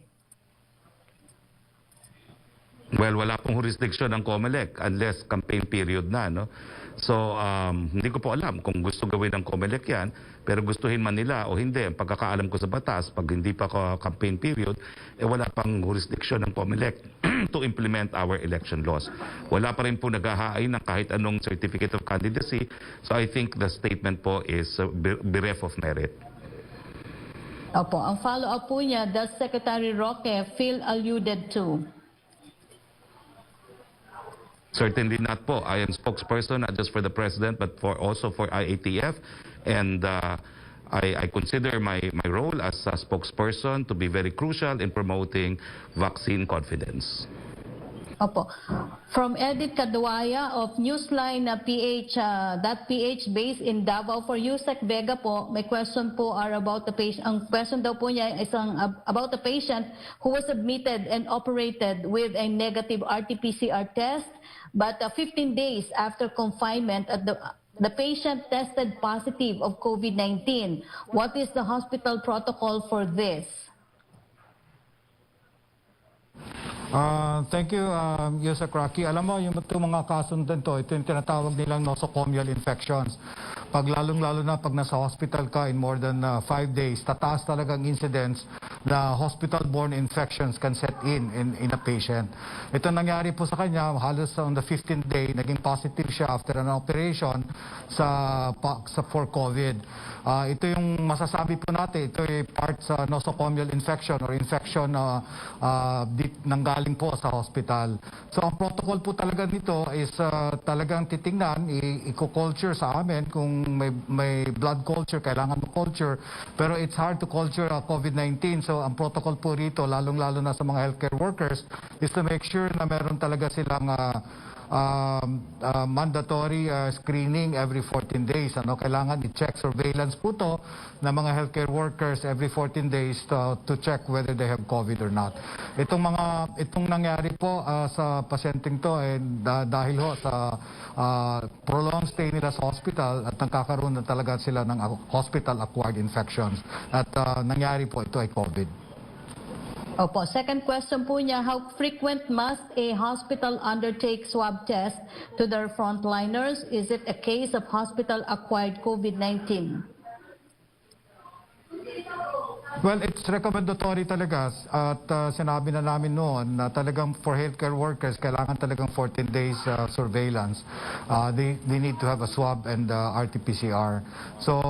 Well, wala pong jurisdiction ng COMELEC unless campaign period na, no? So, hindi ko po alam kung gusto gawin ng COMELEC yan, pero gustuhin man nila o hindi. Ang pagkakaalam ko sa batas, pag hindi pa campaign period, wala pang jurisdiction ng COMELEC to implement our election laws. Wala pa rin po naghahain ng kahit anong certificate of candidacy. So, I think the statement po is bereft of merit. Opo, ang follow-up po niya, does Secretary Roque feel alluded to? Certainly not po. I am spokesperson not just for the President but also for IATF, and I consider my role as a spokesperson to be very crucial in promoting vaccine confidence. Opo. From Edith Caduaya of Newsline .ph based in Davao for Yusek Vega po, may question po are about the patient. Ang question daw po niya is about the patient who was admitted and operated with a negative RT-PCR test, but 15 days after confinement at the patient tested positive of COVID-19. What is the hospital protocol for this? Thank you, Yusek Roque. Alam mo, yung mga kasong dito, ito yung tinatawag nilang nosocomial infections. Lalong-lalo na pag nasa hospital ka in more than 5 days, tataas talagang incidence na hospital-borne infections can set in a patient. Ito nangyari po sa kanya, halos on the 15th day, naging positive siya after an operation for COVID. Ito yung masasabi po natin, ito ay part sa nosocomial infection or infection nanggaling po sa hospital. So ang protocol po talaga nito is talagang titingnan, i-culture sa amin kung may blood culture, kailangan mo culture, pero it's hard to culture COVID-19. So ang protocol po rito, lalong-lalo na sa mga healthcare workers, is to make sure na meron talaga silang mandatory screening every 14 days. Kailangan i-check surveillance po to ng mga healthcare workers every 14 days to check whether they have COVID or not. Itong nangyari po sa pasyenteng to dahil ho sa prolonged stay nila sa hospital at nagkakaroon na talaga sila ng hospital-acquired infections. At nangyari po ito ay COVID. Opo, second question po niya, how frequent must a hospital undertake swab test to their frontliners? Is it a case of hospital-acquired COVID-19? Well, it's recommendatory talaga at sinabi na namin noon na talagang for healthcare workers, kailangan talagang 14 days surveillance. They need to have a swab and RT-PCR. So,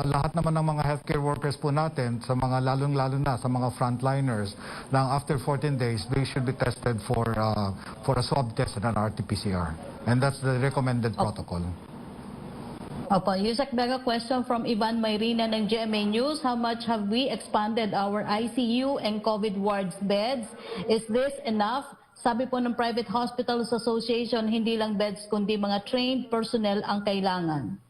lahat naman ng mga healthcare workers po natin, sa mga lalong-lalo na sa mga frontliners, lang after 14 days, they should be tested for a swab test and an RT-PCR. And that's the recommended protocol. Opo, Yusek Vega, question from Ivan Mayrina ng GMA News. How much have we expanded our ICU and COVID wards beds? Is this enough? Sabi po ng Private Hospitals Association, hindi lang beds kundi mga trained personnel ang kailangan.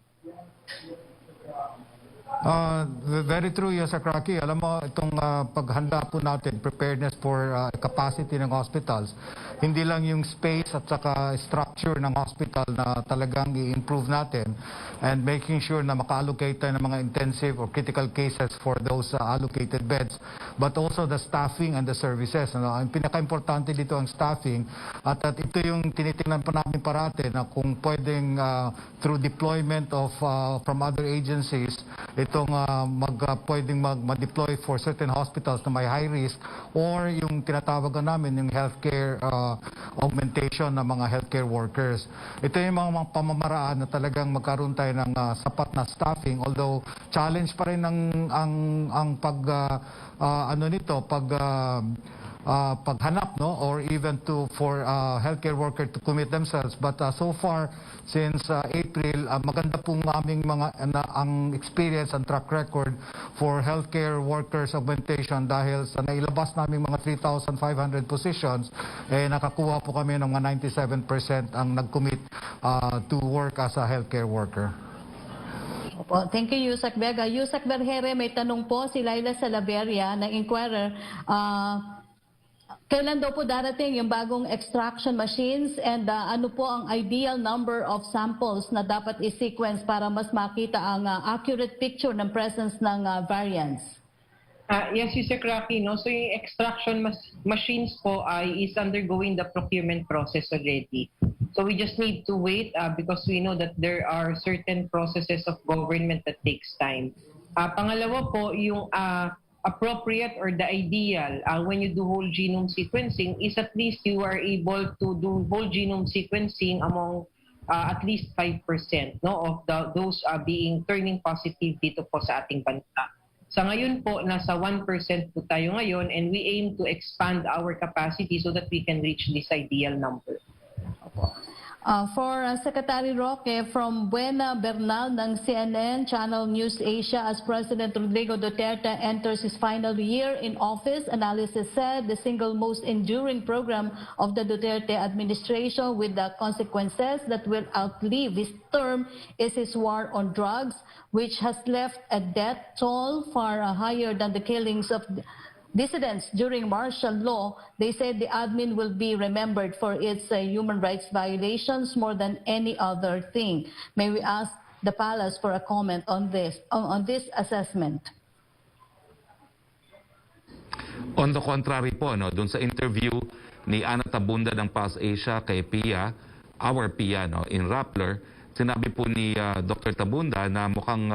Very true, Yusek Roque. Alam mo, itong paghanda po natin, preparedness for capacity ng hospitals, hindi lang yung space at saka structure ng hospital na talagang i-improve natin and making sure na maka-allocate tayo ng mga intensive or critical cases for those allocated beds, but also the staffing and the services. Ang pinaka-importante dito ang staffing at ito yung tinitingnan pa namin parate na kung pwedeng through deployment of from other agencies, itong pwedeng mag-deploy for certain hospitals na may high risk or yung tinatawagan namin yung healthcare augmentation ng mga healthcare workers. Ito yung mga pamamaraan na talagang magkaroon tayo ng sapat na staffing, although challenge pa rin ang paghanap, no, or even for healthcare worker to commit themselves, but so far since April, maganda pong aming ang experience and track record for healthcare workers augmentation dahil sa nailabas naming mga 3,500 positions, nakakuha po kami ng mga 97% ang nag-commit to work as a healthcare worker. Opo, thank you, Yusek Vega. Yusek Berhere, may tanong po si Laila Salaveria ng Inquirer. Kailan daw po darating yung bagong extraction machines and ano po ang ideal number of samples na dapat i-sequence para mas makita ang accurate picture ng presence ng variants? Yes, Yusek Roque, no? So yung extraction machines po is undergoing the procurement process already. So we just need to wait because we know that there are certain processes of government that takes time. Pangalawa po, yung appropriate or the ideal when you do whole genome sequencing is at least you are able to do whole genome sequencing among at least 5% no, of those being turning positive dito po sa ating bansa. Sa ngayon po, nasa 1% po tayo ngayon and we aim to expand our capacity so that we can reach this ideal number. For Secretary Roque, from Buena Bernal ng CNN Channel News Asia, as President Rodrigo Duterte enters his final year in office, analysis said the single most enduring program of the Duterte administration with the consequences that will outlive his term is his war on drugs, which has left a death toll far higher than the killings of dissidents during martial law. They said the admin will be remembered for its human rights violations more than any other thing. May we ask the palace for a comment on this assessment? On the contrary po, no, dun sa interview ni Ana Tabunda ng Pulse Asia kay Pia, our Pia, no, in Rappler, sinabi po ni Dr. Tabunda na mukhang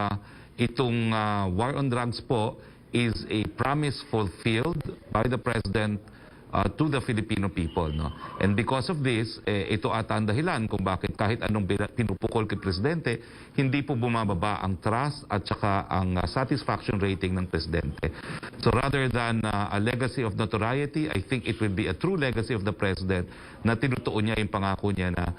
itong war on drugs po is a promise fulfilled by the President to the Filipino people. No? And because of this, ito ata ang dahilan kung bakit kahit anong pinupukol kay Presidente, hindi po bumababa ang trust at saka ang satisfaction rating ng Presidente. So rather than a legacy of notoriety, I think it will be a true legacy of the President na tinutuon niya yung pangako niya na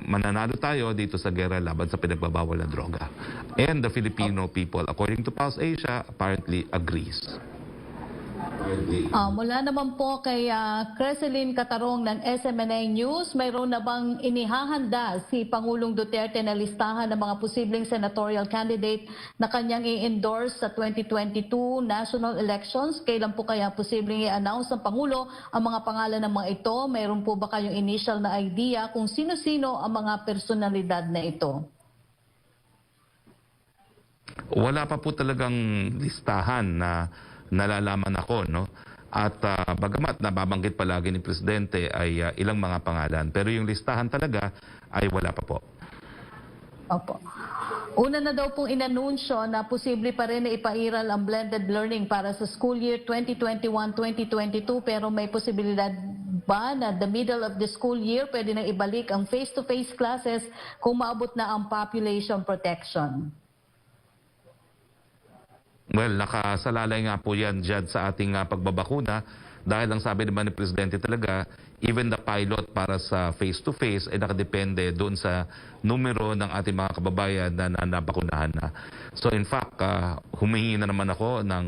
mananalo tayo dito sa gera laban sa pinagbabawal na droga. And the Filipino people, according to Pulse Asia, apparently agrees. Mula naman po kay Creseline Catarong ng SMNA News, mayroon na bang inihahanda si Pangulong Duterte na listahan ng mga posibleng senatorial candidate na kanyang i-endorse sa 2022 national elections? Kailan po kaya posibleng i-announce ng Pangulo ang mga pangalan ng mga ito? Mayroon po ba kayong initial na idea kung sino-sino ang mga personalidad na ito? Wala pa po talagang listahan na nalalaman ako, no? At bagamat nababanggit palagi ni Presidente ay ilang mga pangalan. Pero yung listahan talaga ay wala pa po. Opo. Una na daw pong inanunsyo na posible pa rin na ipairal ang blended learning para sa school year 2021-2022 pero may posibilidad ba na the middle of the school year pwede na ibalik ang face-to-face classes kung maabot na ang population protection? Well, nakasalalay nga po yan dyan sa ating pagbabakuna dahil ang sabi naman ni Presidente talaga, even the pilot para sa face-to-face ay nakadepende doon sa numero ng ating mga kababayan na nabakunahan na. So in fact, humingi na naman ako ng,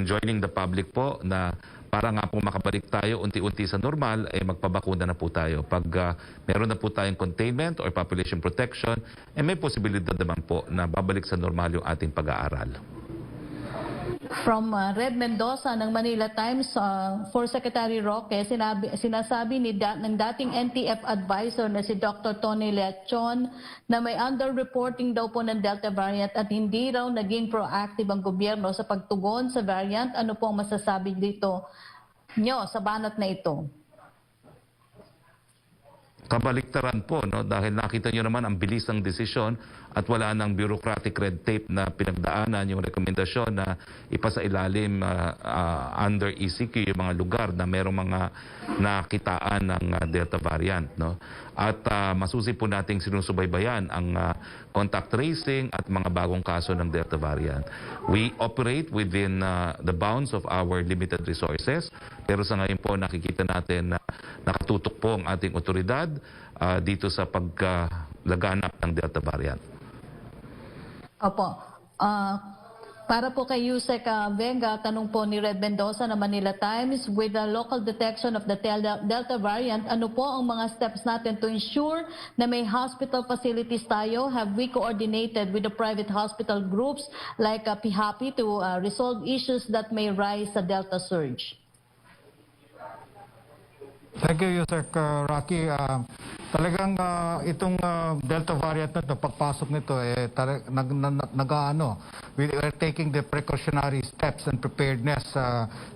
joining the public po na para nga po makabalik tayo unti-unti sa normal, magpabakuna na po tayo. Pag meron na po tayong containment or population protection, may posibilidad naman po na babalik sa normal yung ating pag-aaral. From Red Mendoza ng Manila Times, for Secretary Roque, sinasabi ng dating NTF advisor na si Dr. Tony Leachon na may underreporting daw po ng Delta variant at hindi raw naging proactive ang gobyerno sa pagtugon sa variant. Ano po ang masasabi dito nyo sa banat na ito? Kabaliktaran po, no? Dahil nakita nyo naman ang bilis ng desisyon at wala ng bureaucratic red tape na pinagdaanan yung rekomendasyon na ipasa ilalim under ECQ yung mga lugar na merong mga nakitaan ng Delta variant. No? At masusi po nating sinusubaybayan ang contact tracing at mga bagong kaso ng Delta variant. We operate within the bounds of our limited resources, pero sa ngayon po nakikita natin na nakatutok po ang ating otoridad dito sa paglaganap ng Delta variant. Opo. Para po kay Yusek Venga, tanong po ni Red Mendoza ng Manila Times, with the local detection of the Delta variant, ano po ang mga steps natin to ensure na may hospital facilities tayo? Have we coordinated with the private hospital groups like PHAPI to resolve issues that may rise sa Delta surge? Thank you, Yusek Roque. Talagang itong Delta variant na ito, pagpasok nito, we are taking the precautionary steps and preparedness,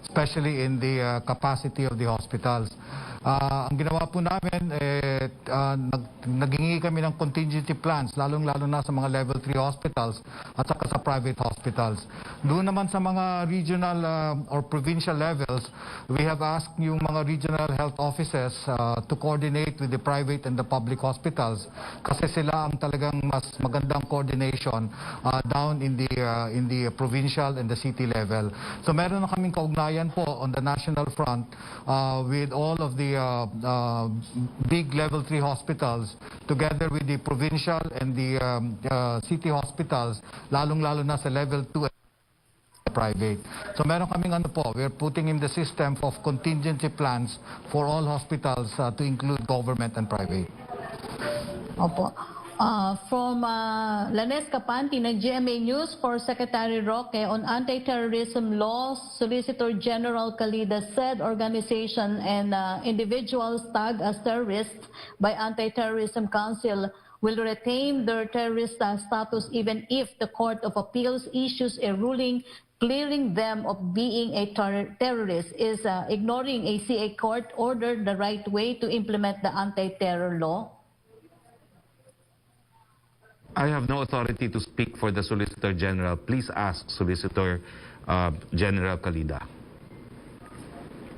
especially in the capacity of the hospitals. Ang ginawa po namin, naghingi kami ng contingency plans, lalong-lalo na sa mga level 3 hospitals at saka sa private hospitals. Doon naman sa mga regional or provincial levels, we have asked yung mga regional health offices to coordinate with the private and the public hospitals kasi sila ang talagang mas magandang coordination down in the provincial and the city level. So meron na kaming kaugnayan po on the national front with all of the big level 3 hospitals together with the provincial and the city hospitals, lalong-lalo na sa level 2 private. So meron kaming we're putting in the system of contingency plans for all hospitals to include government and private. Opo. From Lanes Capanti ng GMA News for Secretary Roque on anti-terrorism laws, Solicitor General Calida said organization and individuals tagged as terrorists by Anti-Terrorism Council will retain their terrorist status even if the Court of Appeals issues a ruling clearing them of being a terrorist. Is ignoring a CA court order the right way to implement the anti-terror law? I have no authority to speak for the Solicitor General. Please ask Solicitor General Calida.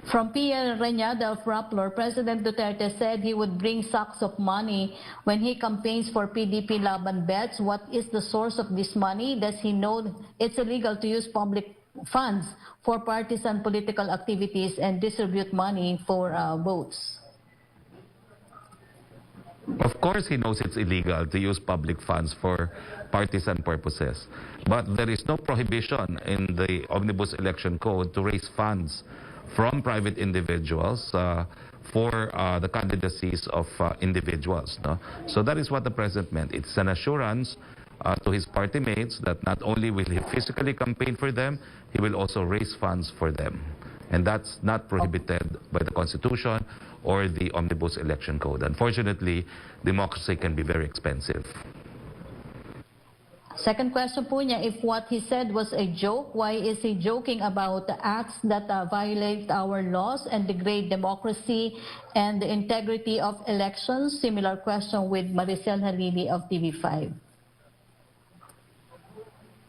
From Pierre Reñada of Rappler, President Duterte said he would bring sacks of money when he campaigns for PDP Laban bets. What is the source of this money? Does he know it's illegal to use public funds for partisan political activities and distribute money for votes? Of course he knows it's illegal to use public funds for partisan purposes. But there is no prohibition in the Omnibus Election Code to raise funds from private individuals for the candidacies of individuals. No? So that is what the President meant. It's an assurance to his party mates that not only will he physically campaign for them, he will also raise funds for them. And that's not prohibited by the Constitution or the Omnibus Election Code. Unfortunately, democracy can be very expensive. Second question po niya, if what he said was a joke, why is he joking about the acts that violate our laws and degrade democracy and the integrity of elections? Similar question with Maricel Halili of TV5.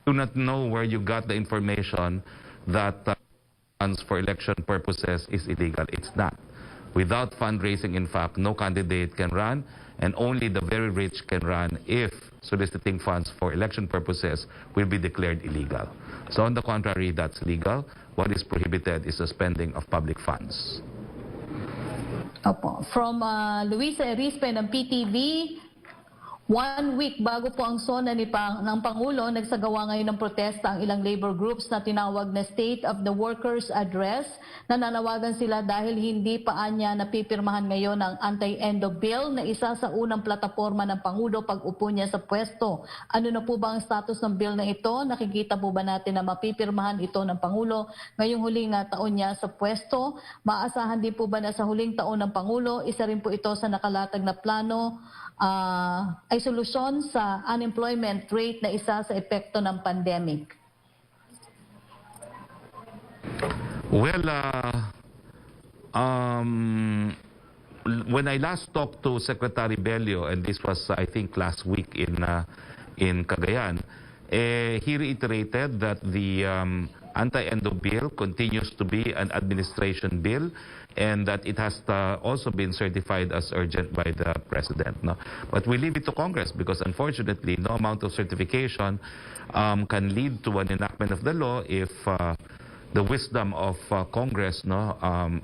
Do not know where you got the information that funds for election purposes is illegal. It's not. Without fundraising, in fact, no candidate can run, and only the very rich can run if soliciting funds for election purposes will be declared illegal. So on the contrary, that's legal. What is prohibited is the spending of public funds. Opo. From Luisa Erispe ng PTV, 1 week bago po ang SONA ng Pangulo, nagsagawa ngayon ng protesta ang ilang labor groups na tinawag na State of the Workers Address. Nananawagan sila dahil hindi pa anya napipirmahan ngayon ang anti-endo bill na isa sa unang plataforma ng Pangulo pag upo niya sa pwesto. Ano na po ba ang status ng bill na ito? Nakikita po ba natin na mapipirmahan ito ng Pangulo ngayong huling taon niya sa pwesto? Maasahan din po ba na sa huling taon ng Pangulo, isa rin po ito sa nakalatag na plano ay solusyon sa unemployment rate na isa sa epekto ng pandemic? Well, when I last talked to Secretary Bello, and this was, I think, last week in Cagayan, he reiterated that the anti-endo bill continues to be an administration bill and that it has also been certified as urgent by the President. No? But we leave it to Congress because unfortunately no amount of certification can lead to an enactment of the law if the wisdom of Congress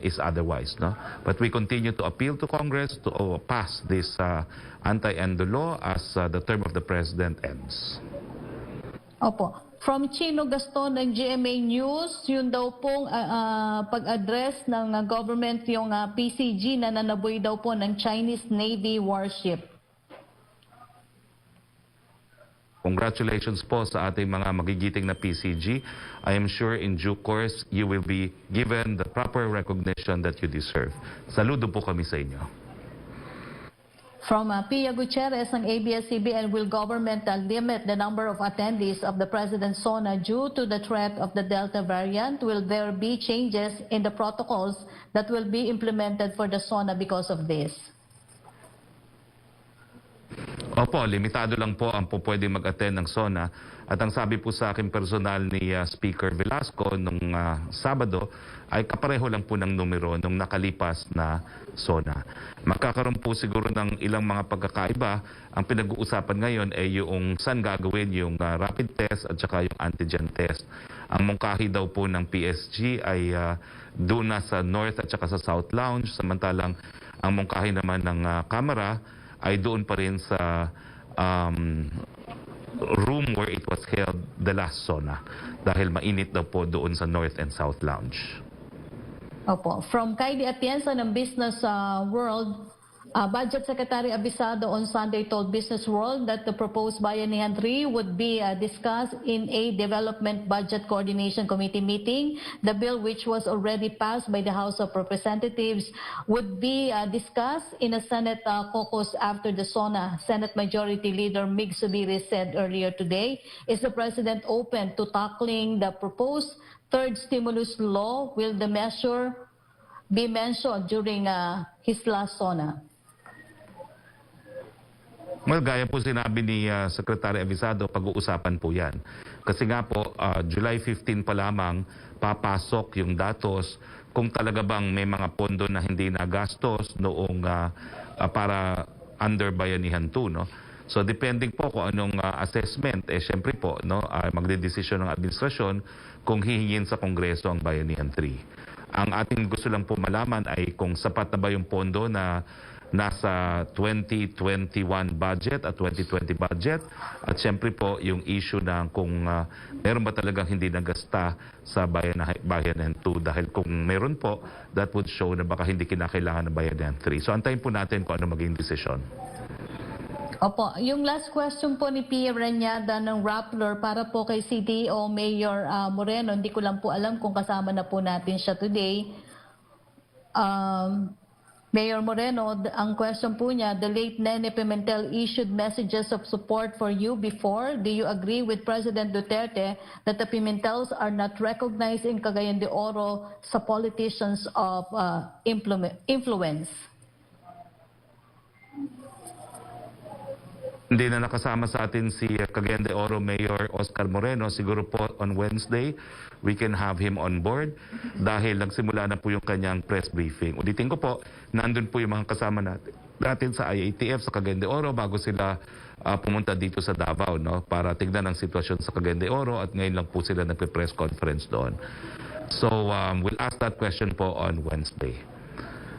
is otherwise. No? But we continue to appeal to Congress to pass this anti-endo law as the term of the President ends. Opo. From Chino Gaston ng GMA News, yun daw pong pag-address ng government yung PCG na nanaboy daw po ng Chinese Navy warship. Congratulations po sa ating mga magigiting na PCG. I am sure in due course you will be given the proper recognition that you deserve. Saludo po kami sa inyo. From Pia Gutierrez ng ABS-CBN, will government limit the number of attendees of the President's SONA due to the threat of the Delta variant? Will there be changes in the protocols that will be implemented for the SONA because of this? Opo, limitado lang po ang pwede mag-attend ng SONA. At ang sabi po sa akin personal ni Speaker Velasco nung Sabado ay kapareho lang po ng numero nung nakalipas na SONA. Magkakaroon po siguro ng ilang mga pagkakaiba. Ang pinag-uusapan ngayon ay yung saan gagawin yung rapid test at saka yung antigen test. Ang mungkahi daw po ng PSG ay doon na sa North at saka sa South Lounge, samantalang ang mungkahi naman ng Kamara ay doon pa rin sa room where it was held the last SONA dahil mainit daw po doon sa North and South Lounge. Opo. From Kaidi Atienza ng Business World, Budget Secretary Abisado on Sunday told Business World that the proposed Bayanihan 3 would be discussed in a Development Budget Coordination Committee meeting. The bill, which was already passed by the House of Representatives, would be discussed in a Senate caucus after the SONA. Senate Majority Leader Mig Subiri said earlier today, is the President open to tackling the proposed third stimulus law? Will the measure be mentioned during his last SONA? Well, gaya po sinabi ni Secretary Abisado, pag-uusapan po yan. Kasi nga po, July 15 pa lamang papasok yung datos kung talaga bang may mga pondo na hindi nagastos noong para under Bayanihan 2, no? So depending po kung anong assessment, syempre po, no, magdedesisyon ng administrasyon kung hihingin sa Kongreso ang Bayanihan 3. Ang ating gusto lang po malaman ay kung sapat na ba yung pondo na nasa 2021 budget at 2020 budget, at syempre po yung issue na kung meron ba talagang hindi nagasta sa Bayanihan 2, dahil kung meron po, that would show na baka hindi kinakailangan ng Bayanihan 3. So antayin po natin kung ano maging desisyon. Opo, yung last question po ni Pia Renyada ng Rappler para po kay CDO Mayor Moreno, hindi ko lang po alam kung kasama na po natin siya today. Mayor Moreno, ang question po niya, the late Nene Pimentel issued messages of support for you before. Do you agree with President Duterte that the Pimentels are not recognized in Cagayan de Oro sa politicians of influence? Hindi na nakasama sa atin si Cagayan de Oro Mayor Oscar Moreno. Siguro po on Wednesday, we can have him on board dahil nagsimula na po yung kanyang press briefing. Ulitin ko po, nandun po yung mga kasama natin sa IATF sa Cagayan de Oro bago sila pumunta dito sa Davao, no, para tignan ang sitwasyon sa Cagayan de Oro, at ngayon lang po sila nagpe-press conference doon. So we'll ask that question po on Wednesday.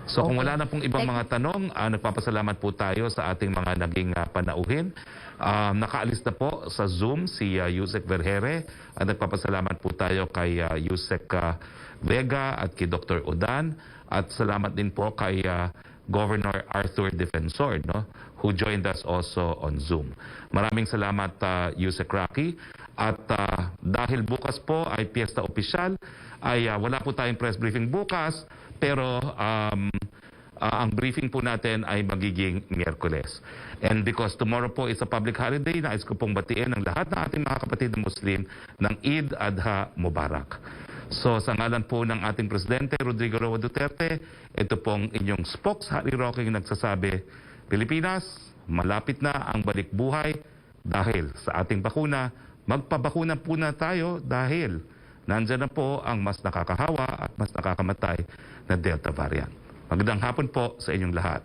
So kung wala na pong ibang mga tanong, nagpapasalamat po tayo sa ating mga naging panauhin. Nakaalis na po sa Zoom si Yusek Vergere, at nagpapasalamat po tayo kay Yusek Vega at kay Dr. Udan, at salamat din po kay Governor Arthur Defensor, no, who joined us also on Zoom. Maraming salamat Yusek Roque, at dahil bukas po ay piyesta opisyal, ay wala po tayong press briefing bukas, pero ang briefing po natin ay magiging Miyerkules. And because tomorrow po is a public holiday, nais ko pong batiin ang lahat ng ating mga kapatid na Muslim ng Eid Adha Mubarak. So sa ngalan po ng ating Presidente Rodrigo Roa Duterte, ito pong inyong spokes, Harry Roque, nagsasabi, Pilipinas, malapit na ang balik buhay dahil sa ating bakuna. Magpabakuna po na tayo dahil nandyan na po ang mas nakakahawa at mas nakakamatay na Delta variant. Magandang hapon po sa inyong lahat.